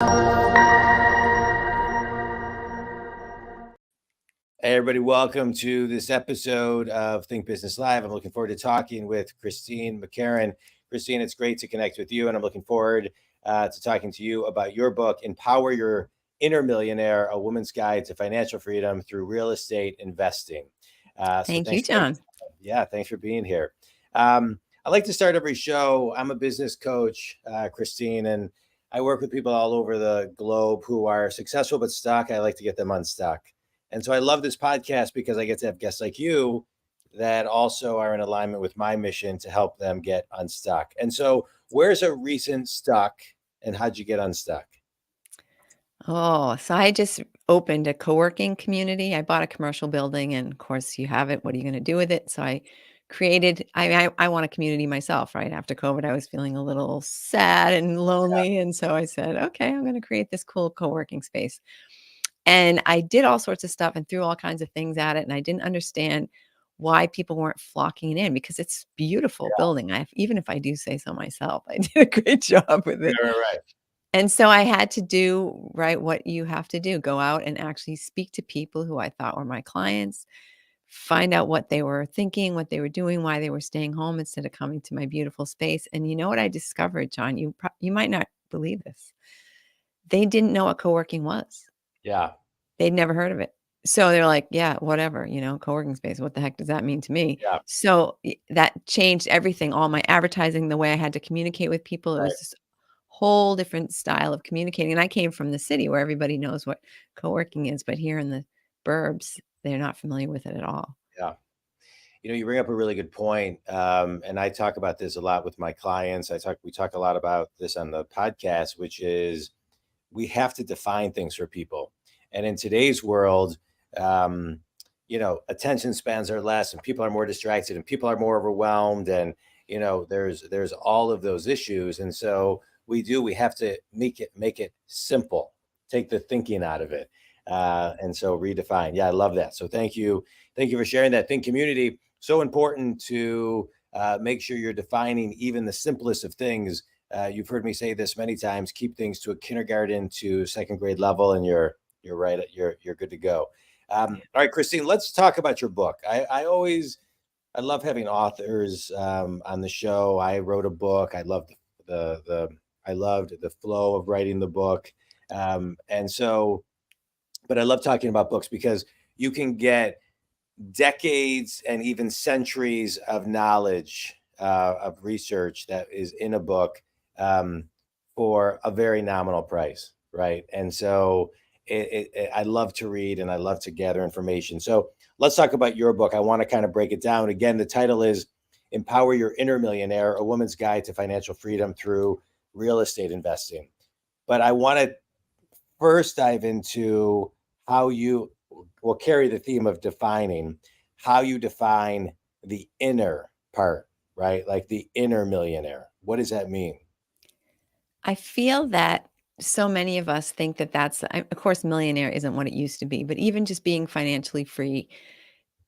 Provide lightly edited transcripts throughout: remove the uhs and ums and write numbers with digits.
Hey, everybody, welcome to this episode of Think Business Live. I'm looking forward to talking with Christine McCarron. Christine, it's great to connect with you, and I'm looking forward to talking to you about your book, Empower Your Inner Millionaire, A Woman's Guide to Financial Freedom Through Real Estate Investing. Thank you, John. Thanks for being here. I like to start every show. I'm a business coach, Christine, and I work with people all over the globe who are successful but stuck. I like to get them unstuck. And so I love this podcast because I get to have guests like you that also are in alignment with my mission to help them get unstuck. And so where's a recent stuck and how'd you get unstuck? Oh, so I just opened a co-working community. I bought a commercial building, and of course you have it. What are you going to do with it? So I created, I want a community myself, right? After COVID, I was feeling a little sad and lonely. And so I said, okay, I'm going to create this cool co-working space. And I did all sorts of stuff and threw all kinds of things at it. And I didn't understand why people weren't flocking in because it's a beautiful building. Even if I do say so myself, I did a great job with it. Right. And so I had to do, right, what you have to do, go out and actually speak to people who I thought were my clients, find out what they were thinking, what they were doing, why they were staying home instead of coming to my beautiful space. And you know what I discovered, John? You might not believe this. They didn't know what co-working was. Yeah. They'd never heard of it. So they're like, yeah, whatever, co-working space. What the heck does that mean to me? Yeah. So that changed everything, all my advertising, the way I had to communicate with people. It was this whole different style of communicating. And I came from the city where everybody knows what co-working is, but here in the burbs, they're not familiar with it at all. Yeah. You bring up a really good point. And I talk about this a lot with my clients. We talk a lot about this on the podcast, which is we have to define things for people. And in today's world, attention spans are less and people are more distracted and people are more overwhelmed. And, there's all of those issues. And so we have to make it simple, take the thinking out of it. And so redefine. Yeah, I love that. So thank you. Thank you for sharing that. Think community, so important to make sure you're defining even the simplest of things. You've heard me say this many times, keep things to a kindergarten to second grade level and you're right. You're good to go. All right, Christine, let's talk about your book. I love having authors on the show. I wrote a book. I loved the flow of writing the book. But I love talking about books because you can get decades and even centuries of knowledge, of research that is in a book for a very nominal price, right? And so I love to read and I love to gather information. So let's talk about your book. I want to kind of break it down. Again, the title is Empower Your Inner Millionaire, A Woman's Guide to Financial Freedom Through Real Estate Investing. But I want to first dive into how you will carry the theme of defining how you define the inner part, right? Like the inner millionaire. What does that mean? I feel that so many of us think that of course, millionaire isn't what it used to be, but even just being financially free,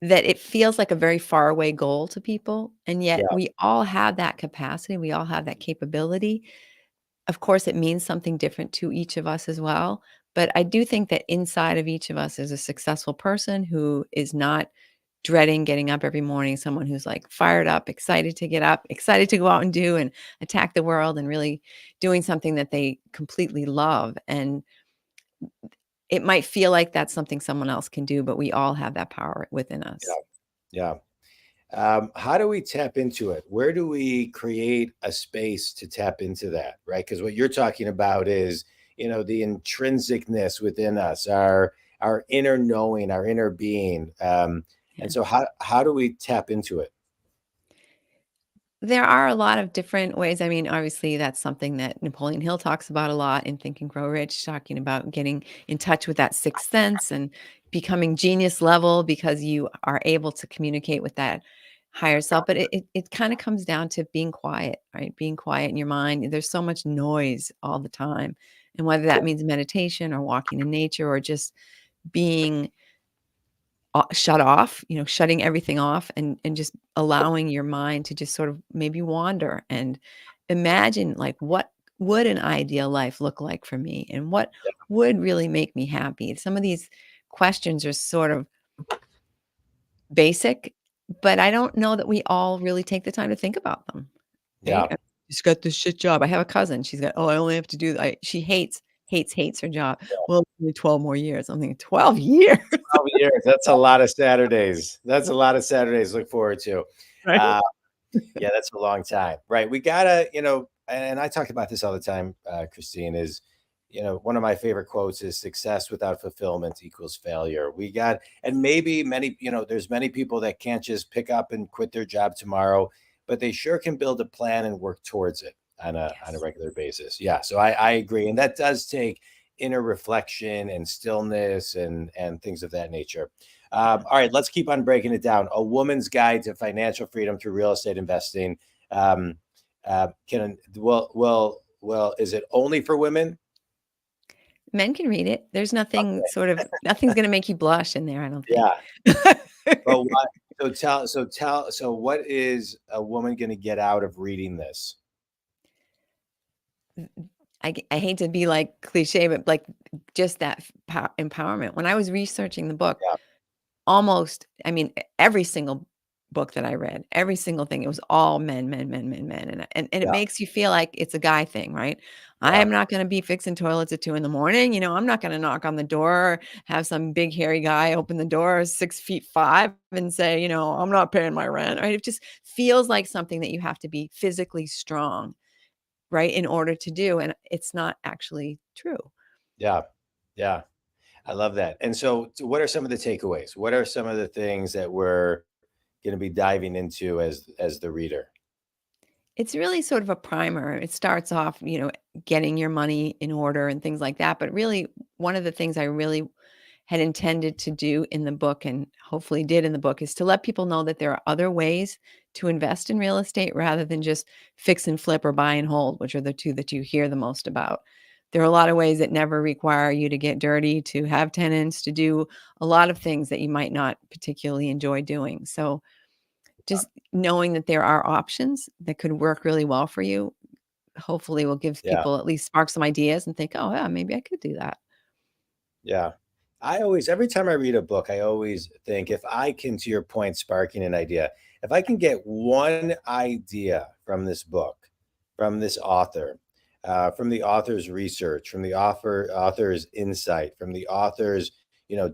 that it feels like a very far away goal to people. And yet we all have that capacity. We all have that capability. Of course, it means something different to each of us as well. But I do think that inside of each of us is a successful person who is not dreading getting up every morning, someone who's like fired up, excited to get up, excited to go out and do and attack the world and really doing something that they completely love. And it might feel like that's something someone else can do, but we all have that power within us. Yeah. How do we tap into it? Where do we create a space to tap into that, right? Because what you're talking about is, the intrinsicness within us, our inner knowing, our inner being. And so how do we tap into it? There are a lot of different ways. I mean, obviously, that's something that Napoleon Hill talks about a lot in Think and Grow Rich, talking about getting in touch with that sixth sense and becoming genius level because you are able to communicate with that higher self. But it kind of comes down to being quiet, right? Being quiet in your mind. There's so much noise all the time. And whether that means meditation or walking in nature or just being shut off, shutting everything off and just allowing your mind to just sort of maybe wander and imagine like what would an ideal life look like for me? And what would really make me happy? Some of these questions are sort of basic, but I don't know that we all really take the time to think about them, right? Yeah. She's got this shit job. I have a cousin. She's got, oh, I only have to do. She hates her job. Well, only 12 more years. I'm thinking 12 years, 12 years. That's a lot of Saturdays. That's a lot of Saturdays to look forward to. right? Yeah, that's a long time. Right. We gotta, and I talk about this all the time, Christine, is, one of my favorite quotes is success without fulfillment equals failure. And maybe there's many people that can't just pick up and quit their job tomorrow, but they sure can build a plan and work towards it on a Yes. regular basis. Yeah. So I agree. And that does take inner reflection and stillness and things of that nature. All right, let's keep on breaking it down. A Woman's Guide to Financial Freedom Through Real Estate Investing. Is it only for women? Men can read it. There's nothing nothing's going to make you blush in there, I don't think. Yeah. But what? So what is a woman going to get out of reading this? I hate to be like cliche, but like just that empowerment. When I was researching the book, every single book that I read, every single thing, it was all men, men, men, men, men. And it Yeah. makes you feel like it's a guy thing, right? I Yeah. am not going to be fixing toilets at 2 in the morning. I'm not going to knock on the door, have some big hairy guy open the door 6'5" and say, I'm not paying my rent. Right? It just feels like something that you have to be physically strong, right, in order to do. And it's not actually true. Yeah. Yeah. I love that. And so what are some of the takeaways? What are some of the things that we're going to be diving into as the reader? It's really sort of a primer. It starts off, getting your money in order and things like that. But really, one of the things I really had intended to do in the book, and hopefully did in the book, is to let people know that there are other ways to invest in real estate rather than just fix and flip or buy and hold, which are the two that you hear the most about. There are a lot of ways that never require you to get dirty, to have tenants, to do a lot of things that you might not particularly enjoy doing. So just knowing that there are options that could work really well for you, hopefully will give Yeah. people at least spark some ideas and think, "Oh, yeah, maybe I could do that." Yeah. Every time I read a book, I always think if I can, to your point, sparking an idea, if I can get one idea from this book, from this author, from the author's research, from the author's insight, from the author's,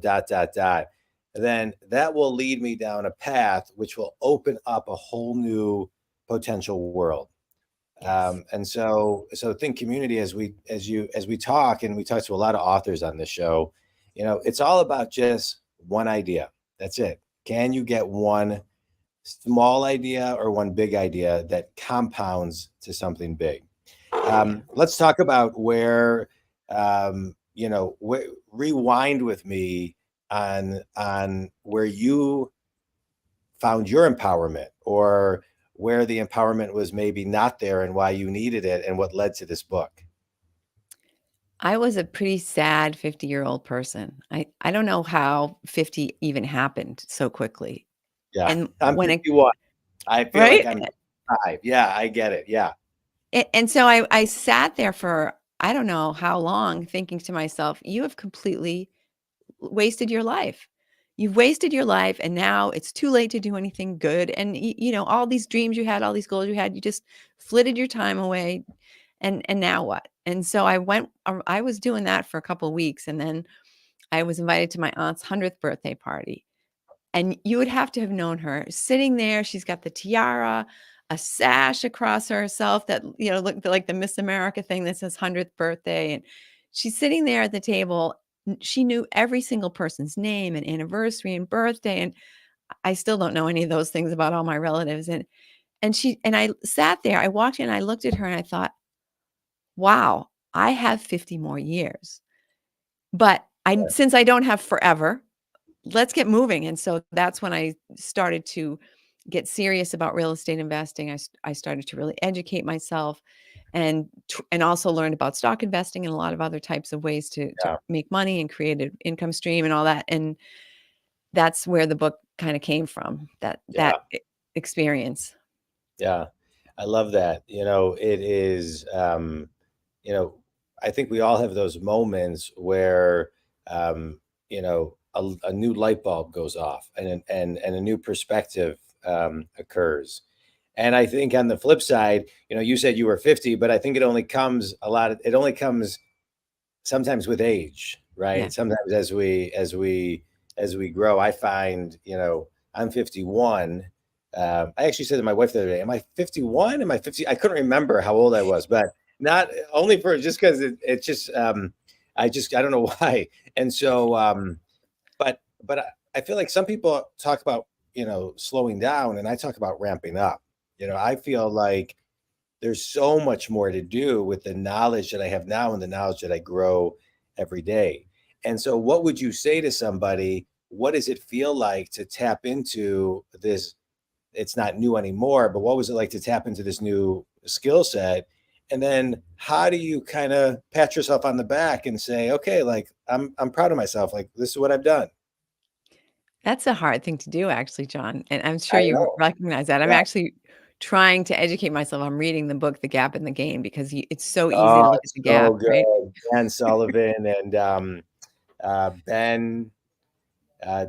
dot, dot, dot, then that will lead me down a path which will open up a whole new potential world. Yes. And so think community as we talk, and we talk to a lot of authors on this show, it's all about just one idea. That's it. Can you get one small idea or one big idea that compounds to something big? Let's talk about rewind with me on where you found your empowerment, or where the empowerment was maybe not there and why you needed it and what led to this book. I was a pretty sad 50-year-old person. I don't know how 50 even happened so quickly. Yeah. And I'm when it 51. I feel like right? I'm 5. Yeah, I get it. Yeah. And so I sat there for I don't know how long thinking to myself, "You have completely wasted your life. You've wasted your life, and now it's too late to do anything good. And all these dreams you had, all these goals you had, you just flitted your time away. And now what?" And so I was doing that for a couple of weeks, and then I was invited to my aunt's 100th birthday party. And you would have to have known her sitting there. She's got the tiara, a sash across herself that, looked like the Miss America thing that says 100th birthday. And she's sitting there at the table. She knew every single person's name and anniversary and birthday. And I still don't know any of those things about all my relatives. And I sat there, I walked in, I looked at her and I thought, wow, I have 50 more years. But since I don't have forever, let's get moving. And so that's when I started to get serious about real estate investing. I started to really educate myself, and also learned about stock investing and a lot of other types of ways to Yeah. make money and create an income stream and all that. And that's where the book kind of came from, Yeah. experience. Yeah. I love that. It is you know, I think we all have those moments where, you know, a new light bulb goes off and a new perspective occurs. And I think on the flip side, you know, you said you were 50, but I think it only comes sometimes with age, Yeah. right? Sometimes as we grow, I find, you know, I'm 51. I actually said to my wife the other day, "Am I 51? Am I 50?" I couldn't remember how old I was, but not only for just because it just I don't know why. And so, but I feel like some people talk about, you know, slowing down, and I talk about ramping up. You know, I feel like there's so much more to do with the knowledge that I have now and the knowledge that I grow every day. And so, what would you say to somebody? What does it feel like to tap into this? It's not new anymore, but what was it like to tap into this new skill set? And then, how do you kind of pat yourself on the back and say, okay, like I'm proud of myself. Like this is what I've done. That's a hard thing to do actually, John, and I'm I sure you know. recognize that. I'm Yeah. actually trying to educate myself. I'm reading the book, The Gap in the Game, because it's so easy to Oh, look at it's the so gap, right? good. Dan Sullivan and Ben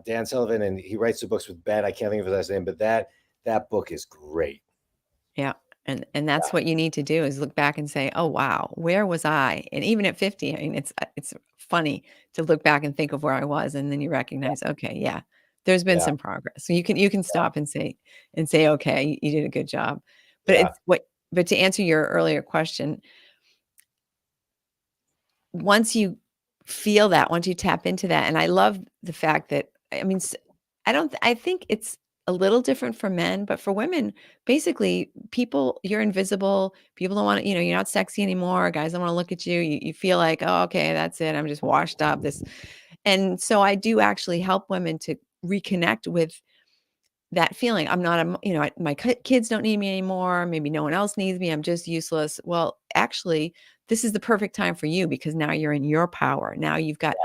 Dan Sullivan, and he writes the books with Ben. I can't think of his last name, but that book is great. Yeah, and that's what you need to do is look back and say, "Oh, wow, where was I?" And even at 50, I mean, it's funny to look back and think of where I was, and then you recognize, "Okay, yeah, there's been Yeah, some progress." So you can stop and say, "Okay, you did a good job." But yeah, but to answer your earlier question, once you feel that, once you tap into that, and I love the fact that I mean, I think it's a little different for men, but for women, basically, people you're invisible. People don't want to, you're not sexy anymore. Guys don't want to look at you. You feel like, oh, okay, that's it. I'm just washed up. And so I do actually help women to reconnect with that feeling. I'm not a, my kids don't need me anymore. Maybe no one else needs me. I'm just useless. Well, actually, this is the perfect time for you because now you're in your power. Now you've got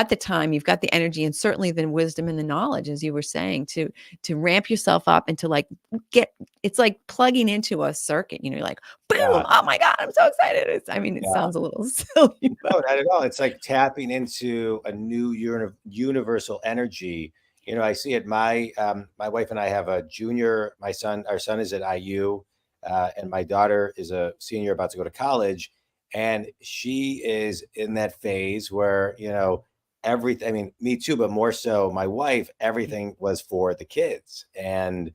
the time, you've got the energy, and certainly the wisdom and the knowledge, as you were saying, to ramp yourself up and to like get. It's like plugging into a circuit. You're like, boom! yeah, Oh my god, I'm so excited. I mean, it yeah. sounds a little silly, No, but not at all. It's like tapping into a new universal energy. You know, I see it. My wife and I have a junior. Our son is at IU, and my daughter is a senior about to go to college, and she is in that phase where, you know, everything. I mean, me too, but more so my wife. Everything was for the kids, and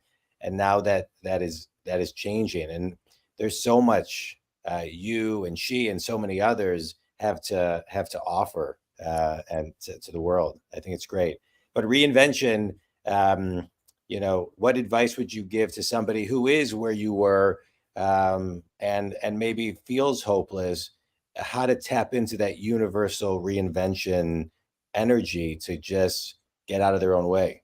now that is changing, and there's so much you and she and so many others have to offer and to the world. I think it's great. But reinvention, um, you know, what advice would you give to somebody who is where you were and maybe feels hopeless? How to tap into that universal reinvention energy to just get out of their own way.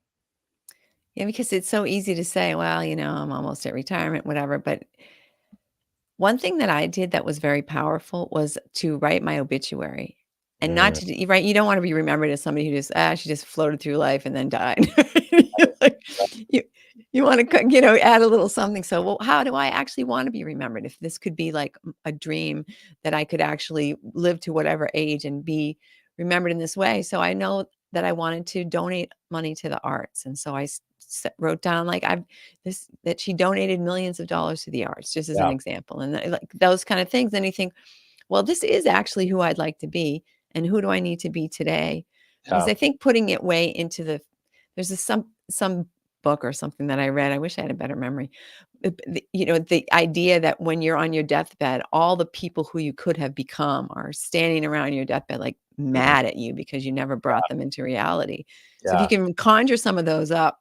yeah, because it's so easy to say, well, I'm almost at retirement, whatever. But one thing that I did that was very powerful was to write my obituary, and not Mm, to d right, you don't wanna be remembered as somebody who just, she just floated through life and then died. You're like, you you wanna add a little something, so, well, how do I actually wanna be remembered? If this could be like a dream that I could actually live to whatever age and be remembered in this way, so I know that I wanted to donate money to the arts, and so I wrote down, like, I've this that she donated millions of dollars to the arts, just as an yeah, example, and, like, those kind of things, then you think, "Well, this is actually who I'd like to be, and who do I need to be today?" Because yeah. I think putting it way into there's some book or something that I read, I wish I had a better memory, the idea that when you're on your deathbed, all the people who you could have become are standing around your deathbed, like, Mm, mad at you because you never brought them into reality. So if you yeah, can conjure some of those up,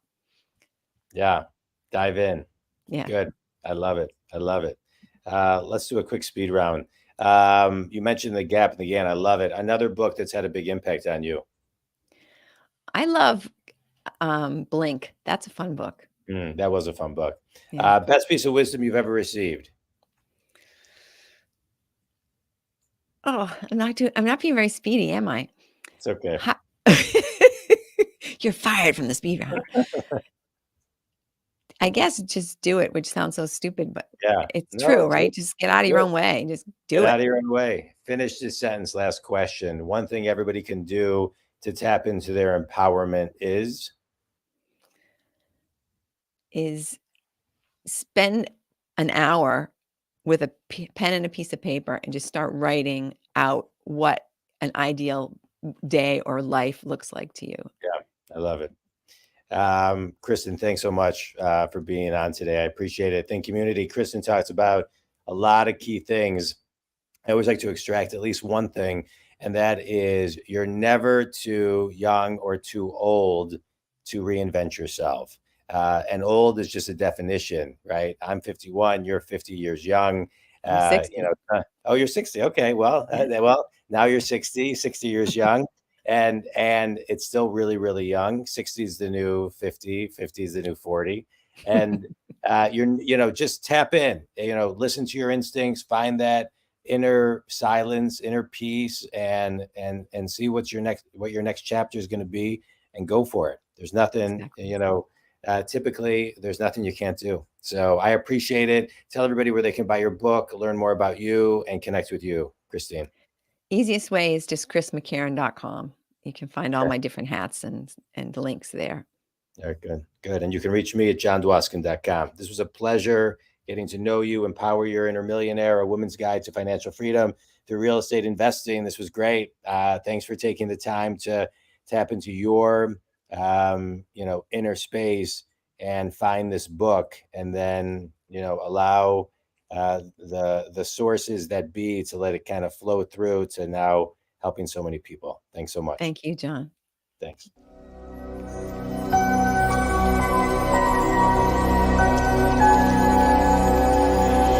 yeah. Dive in. yeah. Good. I love it. I love it. Let's do a quick speed round. You mentioned The Gap and the Gain. I love it. Another book that's had a big impact on you. I love, Blink. That's a fun book. That was a fun book. Yeah. Best piece of wisdom you've ever received. Oh, I'm not being very speedy, am I? It's okay. Ha You're fired from the speed round. I guess just do it, which sounds so stupid, but Yeah. it's No, true, it's right? Just get out of your good. own way. Just Get do out it. of your own way. Finish this sentence. Last question. One thing everybody can do to tap into their empowerment is Is spend an hour with a pen and a piece of paper and just start writing out what an ideal day or life looks like to you. yeah, I love it. Kristen, thanks so much for being on today. I appreciate it. Think community. Kristen talks about a lot of key things. I always like to extract at least one thing, and that is you're never too young or too old to reinvent yourself. And old is just a definition, right? I'm 51, you're 50 years young. I'm 60. Oh, you're 60. Okay, well, Yeah, now you're 60, 60 years young, and it's still really, really young. 60 is the new 50, 50 is the new 40, and just tap in. Listen to your instincts, find that inner silence, inner peace, and see what your next chapter is going to be, and go for it. There's nothing, exactly. typically there's nothing you can't do. So I appreciate it. Tell everybody where they can buy your book, learn more about you, and connect with you, Christine. Easiest way is just chrismccarron.com. You can find all my different hats and links there. All right, good, good. And you can reach me at jondwoskin.com. This was a pleasure getting to know you. Empower Your Inner Millionaire, a woman's guide to financial freedom through real estate investing. This was great. Thanks for taking the time to tap into your, inner space and find this book, and then, allow the sources that be to let it kind of flow through to now helping so many people. Thanks so much. Thank you, John. Thanks.